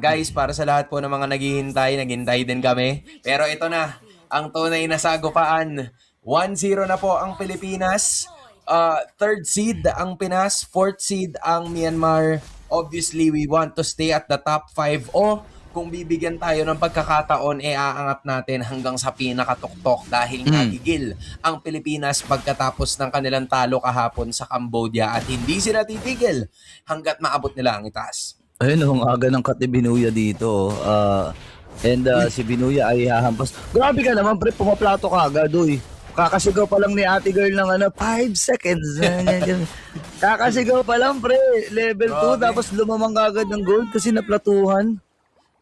Guys, para sa lahat po ng mga naghihintay din kami. Pero ito na, ang tunay na sagupaan. 1-0 na po ang Pilipinas. Third seed ang Pinas, fourth seed ang Myanmar. Obviously, we want to stay at the top 5 o kung bibigyan tayo ng pagkakataon, aangat natin hanggang sa pinakatuktok dahil nagigil ang Pilipinas pagkatapos ng kanilang talo kahapon sa Cambodia at hindi sila titigil hanggat maabot nila ang itaas. Ayun, ang aga ng Kati Binuya dito. Si Binuya ay hahampas. Grabe ka naman, pre, pumaplato ka agad, uy. Kakasigaw pa lang ni ate girl ng 5 seconds. Kakasigaw pa lang, pre. Level 2, tapos lumamang agad ng gold kasi naplatuhan.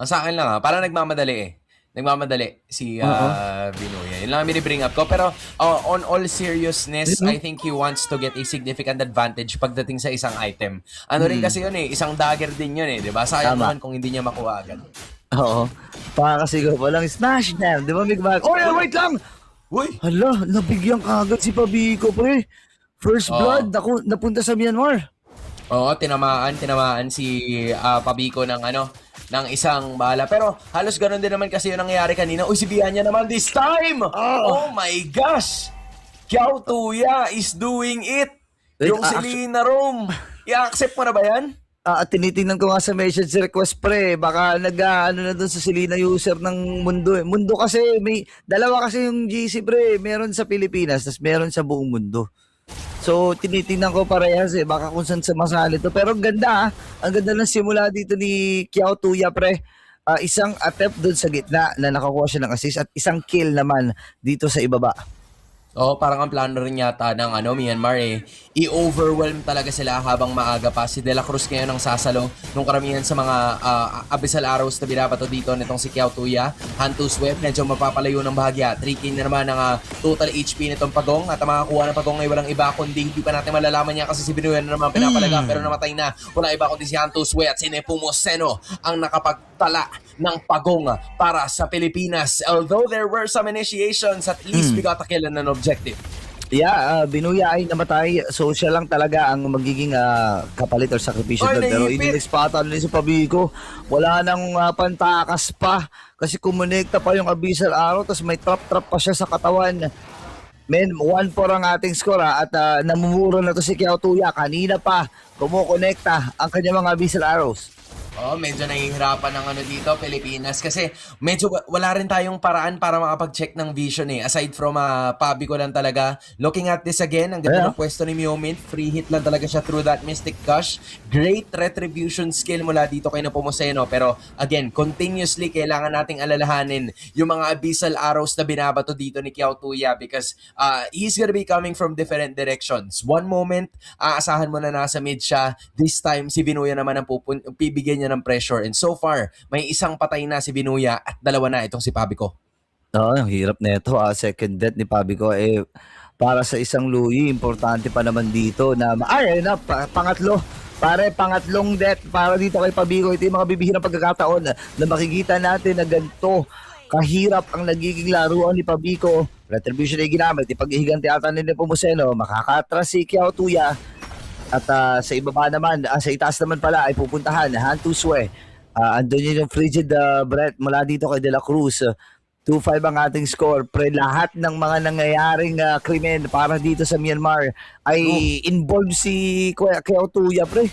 Ang sa akin lang parang nagmamadali eh. Nagmamadali si Binuya. Yun lang bring up ko. Pero on all seriousness, I think he wants to get a significant advantage pagdating sa isang item. Ano rin kasi yun eh, isang dagger din yun eh, di ba? Sayang naman kung hindi niya makuha agad. Oo. Pakakasigaw pa lang, smash them. Di ba, Big Mac? Oh, yeah, wait lang! Uy! Hala, nabigyan ka agad si Pabico, pre. First blood, napunta sa Myanmar. Oo, tinamaan si Pabico ng isang bala. Pero halos ganoon din naman kasi yung nangyayari kanina. Uy, si Bianya naman this time! Oh my gosh! Kiao Tuya is doing it! Yung si Lina Rome. I-accept mo na ba yan? Tinitingnan ko nga sa message request, pre. Baka na dun sa Selena user ng mundo. Mundo kasi, may dalawa kasi yung GC, pre. Meron sa Pilipinas, tapos meron sa buong mundo. So, tinitingnan ko parehas eh. Baka kung saan sa masali to. Pero ang ganda Ang ganda ng simula dito ni Kiao Tuya, pre. Isang attempt dun sa gitna na nakakuha siya ng assist at isang kill naman dito sa ibaba. Parang ang plano rin yata ng Myanmar eh. I-overwhelm talaga sila habang maaga pa. Si De La Cruz ngayon ang sasalo nung karamihan sa mga abyssal arrows na binabato dito nitong si Kiao Tuya. Hantu Swift, medyo mapapalayo ng bahagya. 3K na naman ang total HP nitong Pagong. At ang makakuha ng Pagong ay walang iba kundi hindi pa natin malalaman niya kasi si Binuya na naman pinapalaga pero namatay na. Wala iba kundi si Hantu Swift. Si Nepomuceno ang nakapagtala ng Pagong para sa Pilipinas. Although there were some initiations, at least we got a kill and an objective. Yeah, Binuya ay namatay. So siya lang talaga ang magiging kapalit or sakripisyo doon. Pero in-expatan ni si Pabico. Wala nang pantakas pa. Kasi kumonekta pa yung abyssal arrow. Tapos may trap-trap pa siya sa katawan. Men, 1-4 ang ating score at namumuro na to si Kiao Tuya. Kanina pa kumukonekta ang kanyang mga abyssal arrows. Medyo nahihirapan ng dito, Pilipinas. Kasi medyo wala rin tayong paraan para makapag-check ng vision eh. Aside from Pabi ko lang talaga. Looking at this again, ang ganda ng pwesto ni Miomint. Free hit lang talaga siya through that Mystic Gush. Great retribution skill mula dito kay Nepomuceno. Pero again, continuously kailangan nating alalahanin yung mga abyssal arrows na binabato dito ni Kiao Tuya because he's gonna be coming from different directions. One moment, aasahan mo na nasa mid siya. This time, si Binuya naman ang pibigyan niya ng pressure. And so far, may isang patay na si Binuya at dalawa na itong si Pabico. Ang hirap na ito. Second death ni Pabico. Para sa isang Louie, importante pa naman dito na pangatlo. Pare, pangatlong death para dito kay Pabico. Ito yung mga bibihirang pagkakataon na makikita natin na ganito kahirap ang nagiging laruan ni Pabico. Retribution ay ginamit. Ipag-ihiganti ata ni Nepomuceno. Makakatras si Kiao Tuya. At sa ibaba naman, sa itaas naman pala ay pupuntahan Hantu Swe. Andun yun yung frigid breath mula dito kay De La Cruz. 2-5 ang ating score. Pre, lahat ng mga nangyayaring krimen para dito sa Myanmar ay involved si Kiao Tuya, pre.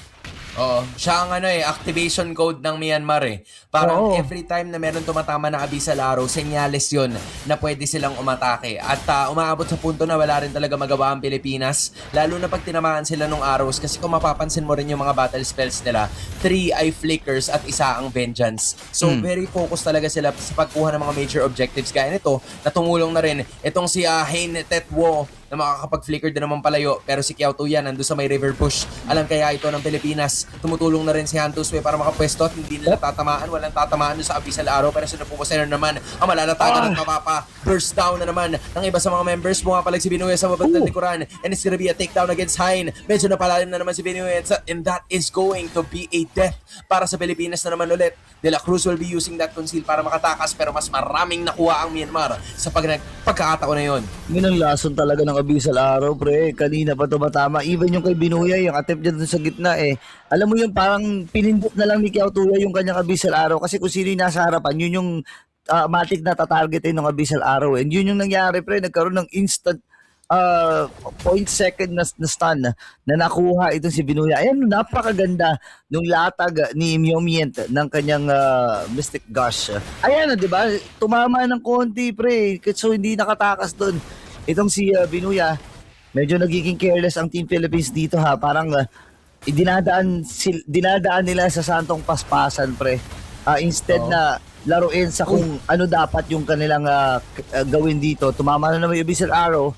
Siya ang activation code ng Myanmar eh. Parang every time na meron tumatama na abyssal arrow, senyales yun na pwede silang umatake. At umaabot sa punto na wala rin talaga magawa ang Pilipinas, lalo na pag tinamaan sila ng arrows. Kasi kung mapapansin mo rin yung mga battle spells nila, 3 ay flickers at isa ang vengeance. So very focused talaga sila sa pagkuha ng mga major objectives. Kaya nito, natungulong na rin itong si Hein Tetwo na makakapag-flicker din naman palayo. Pero si Kiao Tuya nandun sa may river push. Alam kaya ito ng Pilipinas. Tumutulong na rin si Hantu Swe para makapwesto at hindi nila tatamaan. Walang tatamaan sa abyssal arrow. Pero si Nepomuceno naman ang malalatagan at mapapa-burst down na naman ng iba sa mga members. Pumapalag si Binuya sa mabagdang likuran. And it's gonna be a takedown against Hein. Medyo napalalim na naman si Binuya. And that is going to be a death para sa Pilipinas na naman ulit. De La Cruz will be using that conceal para makatakas. Pero mas maraming nakuha ang Myanmar sa pagkakataon na yun. Yun ang lason talaga ng ng Abyssal Arrow, pre. Kanina pa tumatama. Even yung kay Binuya, yung attempt niya dun sa gitna eh. Alam mo yung parang pinindot na lang ni Kiao Tuya yung kanyang Abyssal Arrow kasi kung sino yung nasa harapan, yun yung matik na tatargetin ng Abyssal Arrow. And yun yung nangyari, pre. Nagkaroon ng instant point second na stun na nakuha itong si Binuya. Ayan, napakaganda nung latag ni Miomient ng kanyang Mystic Gush. Ayan, di ba? Tumama ng konti, pre. So, hindi nakatakas doon. Itong si Binuya, medyo nagiging careless ang Team Philippines dito ha. Parang dinadaan nila sa santong paspasan, pre. Instead na laruin sa kung ano dapat yung kanilang gawin dito. Tumama na naman yung Abyssal Arrow.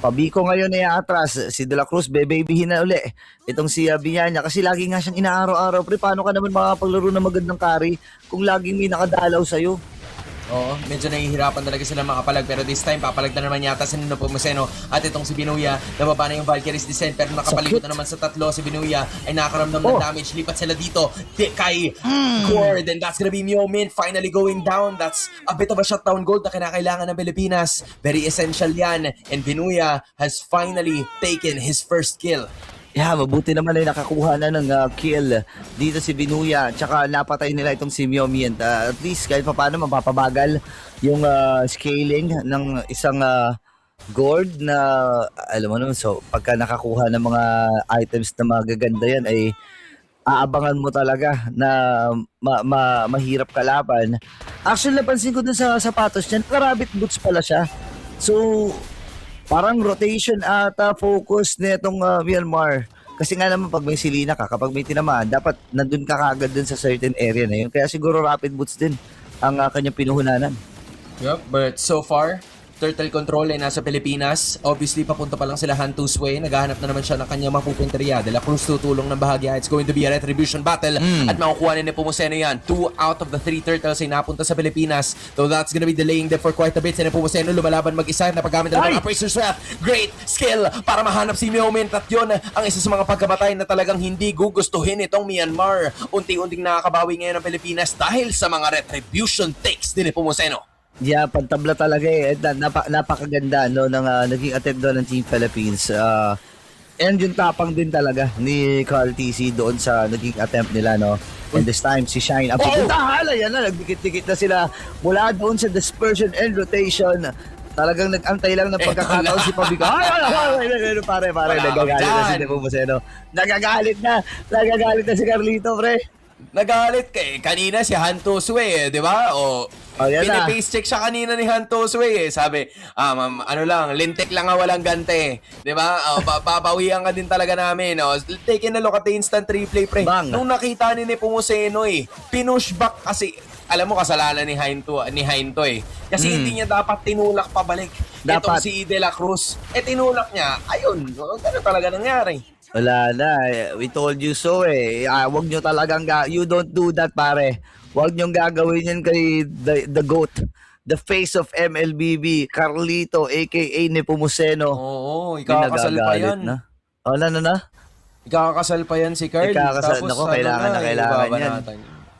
Pabiko ngayon ay atras, si De La Cruz bebebihin na uli. Itong si Binyanya kasi lagi nga siyang inaaraw-araw. Pre, paano ka naman makapaglaro ng magandang carry kung laging may nakadalaw sa'yo? Oo, medyo nahihirapan talaga sila makapalag pero this time papalag na naman yata si Nino Pomoceno at itong si Binuya nababa na yung Valkyrie's Descent pero nakapaligot na naman sa tatlo si Binuya ay nakaramdam ng damage, lipat sila dito kay Cord and that's gonna be Miomint finally going down. That's a bit of a shutdown gold na kinakailangan ng Pilipinas, very essential yan, and Binuya has finally taken his first kill. Yeah, mabuti naman ay nakakuha na ng kill dito si Binuya. Tsaka napatay nila itong si Miomient. At least kahit pa paano mapapabagal yung scaling ng isang gold na alam mo naman. So pagka nakakuha ng mga items na magaganda yan ay aabangan mo talaga na mahirap kalaban. Actually napansin ko dun sa sapatos niya, rabbit boots pala siya. So parang rotation at focus nitong Myanmar. Kasi nga naman pag may silina ka, kapag may tinamaan, dapat nandun ka kagad dun sa certain area na yun. Kaya siguro rapid boots din ang kanyang pinuhunanan. Yep, but so far, turtle control ay nasa Pilipinas. Obviously, papunta pa lang sila Hantu's Way. Naghahanap na naman siya ng kanyang mapupunteriya. De La Cruz tutulong ng bahagya. It's going to be a retribution battle. At makukuha ni Nepomuceno yan. 2 out of the 3 turtles ay napunta sa Pilipinas. So that's gonna be delaying them for quite a bit. Si Nepomuceno lumalaban mag-isa. Napagamit na naman ang Appraiser's Wrath. Great skill para mahanap si Miomint. At yun ang isa sa mga pagkamatay na talagang hindi gugustuhin itong Myanmar. Unti-unting nakakabawi ngayon ang Pilipinas dahil sa mga retribution takes ni Nepomuceno. Yeah, pantabla talaga eh. Napakaganda no, ng naging attempt doon ng Team Philippines. And yung tapang din talaga ni Carl TC doon sa naging attempt nila, no. And this time, si Shine. Ang pupunta, hala, yan na, nagdikit-dikit na sila mula doon sa dispersion and rotation. Talagang nag-antay lang ng pagkakataon si Pabico. Pare, nagagalit na si Nepomuceno. Nagagalit na si Carlito, pre. Nagalit kay kanina si Hanto Sue, di ba? O pinapace check siya kanina ni Hanto Sue eh. Sabi, ano lang, lintik lang nga walang gante. Di ba? Babawian ka din talaga namin. Take in a look at the instant replay, pre. Bang. Nung nakita ni Nepomuceno pinush back kasi alam mo kasalanan ni Hainto eh. Kasi hindi niya dapat tinulak pabalik. Itong si De La Cruz. Tinulak niya. Ayun, ganun talaga nangyari. Wala na. We told you so eh. Wag nyo talagang you don't do that, pare. Wag nyo gagawin yan kay the GOAT. The face of MLBB, Carlito, aka Nepomuceno. Oo, ikakasal pa yan. Na. Na? Ikakasal pa yan si Carl. Ikakasal. Tapos, Nako, kailangan yan.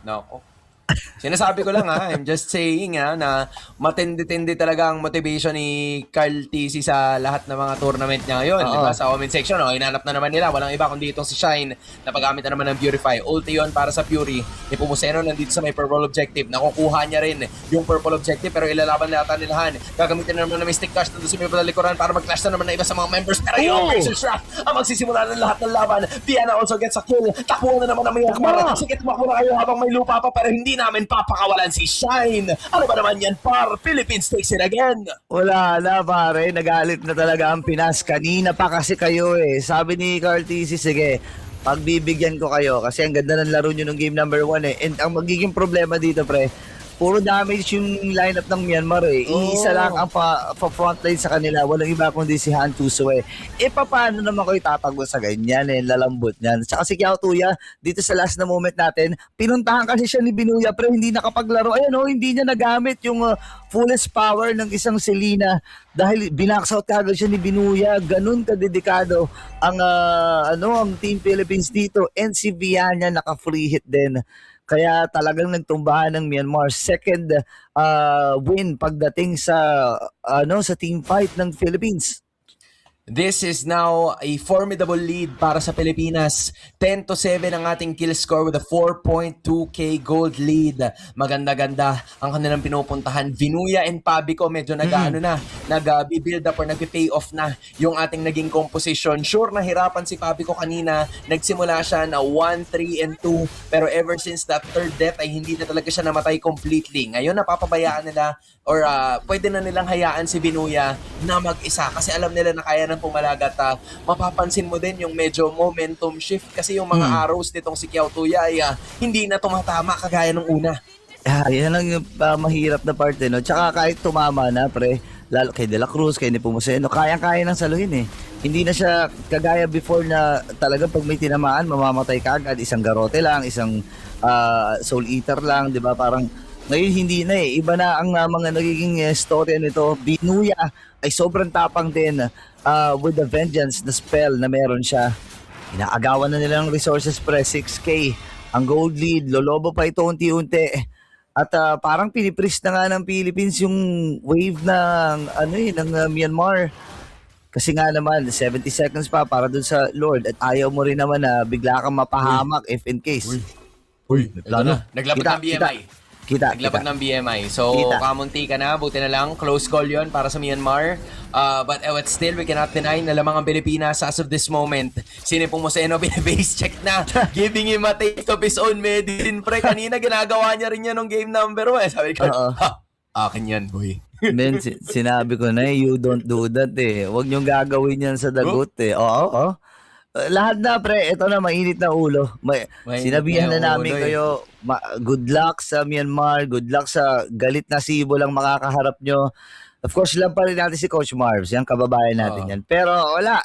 Nako. Sinasabi ko lang I'm just saying na matindi-tindi talaga ang motivation ni Carl TC sa lahat ng mga tournament niya ngayon. Diba? Sa comment section, hinanap na naman nila. Walang iba kundi itong si Shine na paggamit na naman ng Purify. Ulti yun para sa Fury. Nepomuceno nandito sa may purple objective. Nakukuha niya rin yung purple objective pero ilalaban na yata nilahan. Gagamitin na naman ng Mystic Dash na doon sa may likuran para mag-clash na naman na iba sa mga members. Pero yung Razor Strap ang magsisimula ng lahat ng laban. Diana also gets a kill. Takbuhan na naman ang Myanmar. Sige, tumakbo na kayo habang may lupa pa pero hindi namin papakawalan si Shine. Ano ba naman yan, par? Philippines takes it again. Wala na, pare. Nagalit na talaga ang Pinas. Kanina pa kasi kayo eh. Sabi ni Carl TC, sige, pagbibigyan ko kayo kasi ang ganda ng laro nyo ng game number 1 eh. And ang magiging problema dito, pre, puro damage yung lineup ng Myanmar eh. Isa lang ang pa-frontline sa kanila. Walang iba kundi si Han Tuso eh. Paano naman ko itatago sa ganyan eh. Lalambot niyan. Tsaka si Kiao Tuya, dito sa last na moment natin, pinuntahan kasi siya ni Binuya pero hindi nakapaglaro. Ayan hindi niya nagamit yung fullest power ng isang Selena dahil binaksout kagad siya ni Binuya. Ganun kadedikado ang Team Philippines dito. And si Vianya naka-free hit din. Kaya talagang nagtumbahan ng Myanmar. Second win pagdating sa team fight ng Philippines. This is now a formidable lead para sa Pilipinas. 10-7 ang ating kill score with a 4.2k gold lead. Maganda-ganda ang kanilang pinupuntahan. Vinuya and Pabico medyo nag-build up or nag-pay off na yung ating naging composition. Sure, nahirapan si Pabico kanina. Nagsimula siya na 1, 3, and 2. Pero ever since that third death ay hindi na talaga siya namatay completely. Ngayon napapabayaan nila or pwede na nilang hayaan si Vinuya na mag-isa kasi alam nila na kaya ng pumalagat. Mapapansin mo din yung medyo momentum shift kasi yung mga arrows nitong si Kiao Tuya ay hindi na tumatama kagaya nung una. Yan lang yung mahirap na part, no? Tsaka kahit tumama na, pre, lalo kay De La Cruz, kay Nepomuceno, kayang-kaya nang saluhin eh. Hindi na siya kagaya before na talagang pag may tinamaan, mamamatay ka agad, isang garote lang, isang soul eater lang, di ba? Parang ngayon hindi na eh. Iba na ang mga nagiging story nito. Vinuya ay sobrang tapang din with the vengeance na spell na meron siya. Inaagawan na nila ng resources pre 6k. Ang gold lead, lolobo pa ito unti-unti. At parang pinipris na nga ng Philippines yung wave ng Myanmar. Kasi nga naman, 70 seconds pa para dun sa Lord. At ayaw mo rin naman na bigla kang mapahamak if in case. Uy, plano. Naglapag ng BMI. Naglapag ng BMI. So, kamunti ka na. Buti na lang. Close call yon para sa Myanmar. But still, we cannot deny na lamang ang Pilipinas as of this moment. Si Nepomuceno, base check na. Giving him a taste of his own medicine. Pre, kanina ginagawa niya rin yan ng game number 1. Sabi ko, akin yan, boy. Men, sinabi ko na you don't do that eh. Huwag niyong gagawin yan sa dagot eh. Oo. Lahat na pre, ito na mainit na ulo. Sinabihan na namin kayo, good luck sa Myanmar, good luck sa galit na Cebu lang makakaharap nyo. Of course, lang pa rin natin si Coach Marvs, yan kababayan natin yan. Pero wala,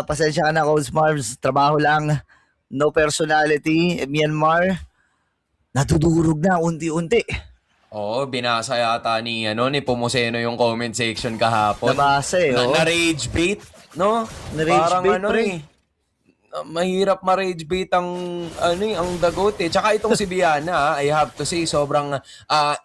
pasensya ka na Coach Marvs, trabaho lang, no personality, Myanmar, natudurog na unti-unti. Oo, binasa yata ni Nepomuceno yung comment section kahapon. Nabasa eh, Na rage bait. No? Na-rage parang bait, pre. Mahirap ma-rage bait ang dagot eh. Tsaka itong si Viana, I have to say, sobrang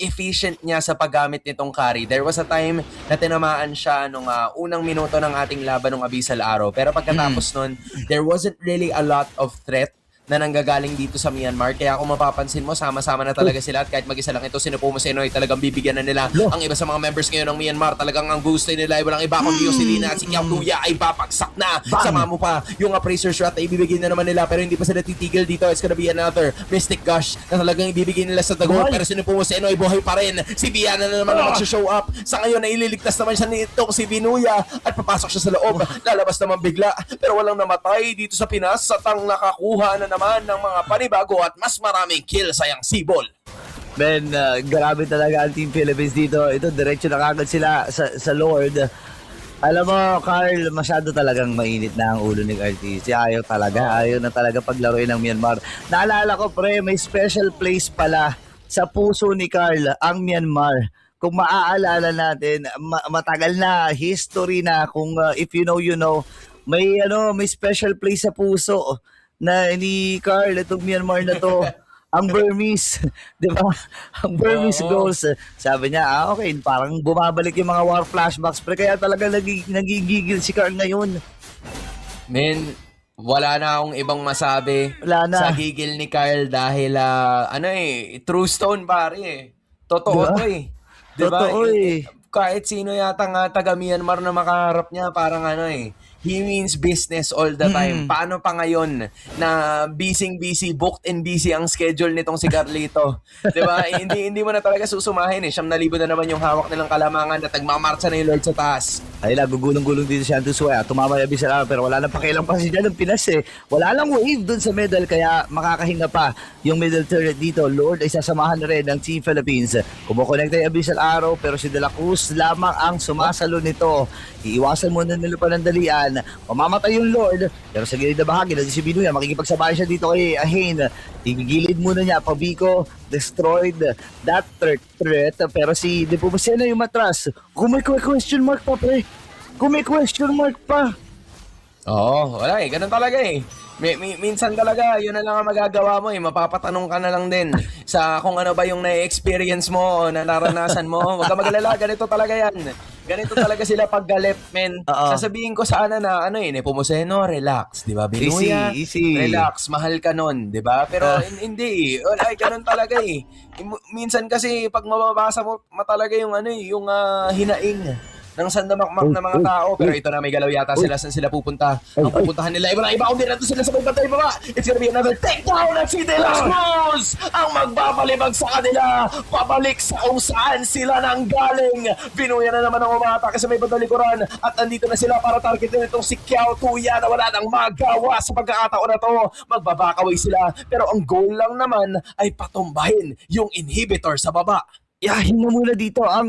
efficient niya sa paggamit nitong carry. There was a time na tinamaan siya nung unang minuto ng ating laban ng Abyssal Arrow. Pero pagkatapos nun, there wasn't really a lot of threat na nanggagaling dito sa Myanmar. Kaya kung mapapansin mo, sama-sama na talaga sila at kahit mag-isa lang ito, si Nepomuceno ay talagang bibigyan na nila. Ang iba sa mga members ngayon ng Myanmar, talagang ang gusto nila ay walang iba kundi yung si Lina at si Kiao Tuya ay papagsak na. Sama mo pa yung Appraiser Shot ay ibibigay na naman nila pero hindi pa sila titigil dito. It's gonna be another Mystic Gush na talagang ibibigay nila sa dagot. Pero si Nepomuceno ay buhay pa rin. Si Viana na naman na mag-show up. Sa ngayon ay ililigtas naman siya nitong si Vinuya at papasok siya sa loob. Lalabas naman bigla pero walang namatay dito sa Pinas at ang nakakuha na naman ng mga panibago at mas maraming kill sayang Sibol. Ben, grabe talaga ang Team Philippines dito. Ito, diretso na kagad sila sa Lord. Alam mo, Carl, masyado talagang mainit na ang ulo ni RTC. Ayaw na talaga paglaruin ng Myanmar. Naalala ko, pre, may special place pala sa puso ni Carl ang Myanmar. Kung maaalala natin, matagal na, history na, kung if you know, you know, may special place sa puso na ni Carl, itong Myanmar na to, ang Burmese, di ba? Ang Burmese goals. Sabi niya, okay, parang bumabalik yung mga war flashbacks, pero kaya talaga nagigigil si Carl ngayon. Men, wala na akong ibang masabi sa gigil ni Carl dahil, true stone pare eh. Totoo to eh. Diba? Totoo eh. Kahit sino yata nga taga Myanmar na makaharap niya, parang he means business all the time. Paano pa ngayon na busy, booked and busy ang schedule nitong si Carlito? Diba? Hindi mo na talaga susumahin eh. 9,000 na naman yung hawak nilang kalamangan at nagmamarcha na yung Lord sa taas. Ay, gugulong-gulong dito si Antus Suya. Tumama yung Abyssal Arrow pero wala nang pakialam pa si Jan ng Pinas eh. Wala lang wave dun sa middle kaya makakahinga pa yung middle turret dito. Lord ay sasamahan na rin ng Team Philippines. Kumukonekta yung Abyssal Arrow pero si De La Cruz lamang ang sumasalo nito. Iiwasan muna nila pa ng dalian. Mamamatay yung Lord pero sa gilid na bahagi na si Binuya makikipagsabayan siya dito kay Ahane. Igigilid muna niya. Pabico destroyed that threat pero si Nepomuceno yung matras. Kung may question mark pa pre. Kung may question mark pa. Oo, wala eh. Ganun talaga eh. Minsan talaga, yun na lang ang magagawa mo eh. Mapapatanong ka na lang din sa kung ano ba yung na-experience mo o nararanasan mo. Huwag ka mag-alala, ganito talaga yan. Ganito talaga sila pag galit, men. Oo. Sasabihin ko sana na Nepomuceno, relax, 'di ba? Binuya, Easy. relax, mahal ka nun, 'di ba? Pero hindi, ay ganun talaga eh. Minsan kasi pag mababasa mo talaga yung yung hinaing ng sandamakmak na mga tao. Pero ito na, may galaw yata sila. Saan sila pupunta? Ang pupuntahan nila, iba kundi nandun sila sa may bantay baba. It's gonna be another takedown at si De La Cruz ang magbabalibag sa kanila. Pabalik sa kung saan sila nang galing. Binuya na naman ang umatake sa may bandang likuran. At andito na sila para targetin itong si Kiao Tuya na wala nang magawa sa pagkakataon na to. Magbabakaway sila. Pero ang goal lang naman ay patumbahin yung inhibitor sa baba. Yahin na muna dito ang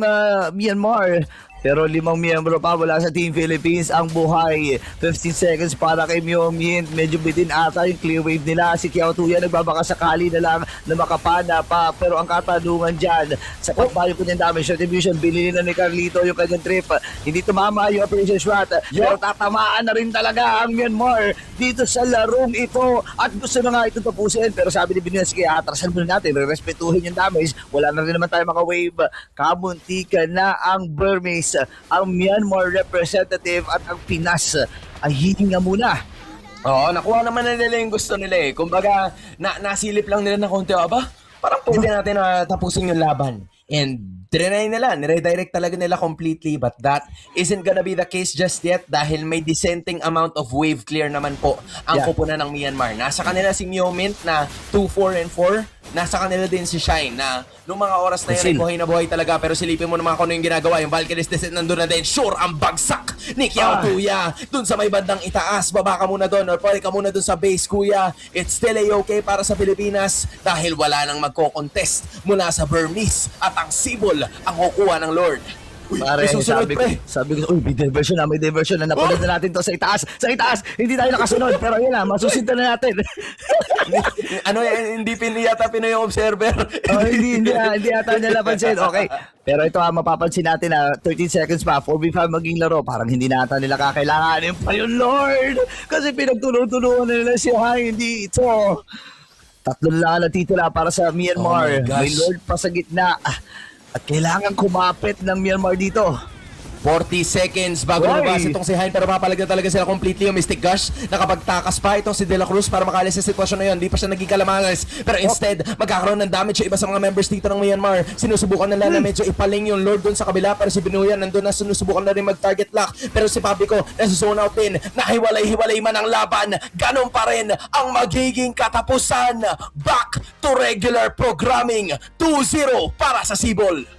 Myanmar. Pero 5 miyembro pa wala sa Team Philippines ang buhay. 15 seconds para kay Myo Mint. Medyo bitin ata yung clear wave nila. Si Kiao Tuya nagbabaka sakali na lang na makapana pa. Pero ang katanungan dyan, sa pagbayo po niyang damage distribution, binili na ni Carlito yung kanyang trip. Hindi tumama yung operation shot. Pero tatamaan na rin talaga ang Myanmar dito sa larong ito. At gusto na nga ito tapusin. Pero sabi ni Binas, kaya atrasan muna natin. Respetuhin yung damage. Wala na rin naman tayo maka-wave. Kamuntika na ang Burmese. Ang Myanmar representative at ang Pinas ay hihinga muna. Oo, nakuha naman na nila yung gusto nila eh. Kumbaga, nasilip lang nila ng konti. Aba, parang pwede natin na tapusin yung laban. And trinay nila, niredirect talaga nila completely, but that isn't gonna be the case just yet dahil may dissenting amount of wave clear naman po ang kupunan ng Myanmar. Nasa kanila si Myo Mint na 2-4-4, nasa kanila din si Shine na noong mga oras na yun ay buhay na buhay talaga, pero silipin mo naman kung ano yung ginagawa. Yung Valkyrie's Descent nandun na din. Sure, ang bagsak ni Kiao Tuya dun sa may bandang itaas. Baba ka muna dun or pwede ka muna dun sa base, kuya. It's still okay para sa Pilipinas dahil wala nang magko-contest mula sa Burmese at ang Sibol ang kukuha ng Lord. Uy, Pare, may susunod, pre. sabi ko, may diversion na napanood na natin to sa itaas, hindi tayo nakasunod, pero yun na, masusundan na natin. Hindi yata Pinoy yung observer. hindi yata nila napansin. Okay, pero ito mapapansin natin na 13 seconds pa, 4v5 maging laro, parang hindi na ata nila kakailanganin pa yung Lord, kasi pinagtulong-tulungan na nila si Hai, hindi ito. 3 lang na titula para sa Myanmar. Oh my gosh. May Lord pa sa gitna. At kailangan kumapit ng Myanmar dito. 40 seconds bago lumabas itong si Hein, pero mapalag na talaga sila completely yung Mystic Gush. Nakapagtakas pa itong si De La Cruz para makalis sa sitwasyon na yun. Hindi pa siya naging kalamanas. Pero instead, magkakaroon ng damage sa iba sa mga members dito ng Myanmar. Sinusubukan nila na medyo ipaling yung Lord doon sa kabila, pero si Binuya nandun na, sinusubukan na rin mag-target lock. Pero si Pabico, nasa-zone out din. Nahiwalay-hiwalay man ang laban. Ganon pa rin ang magiging katapusan. Back to regular programming. 2-0 para sa Sibol.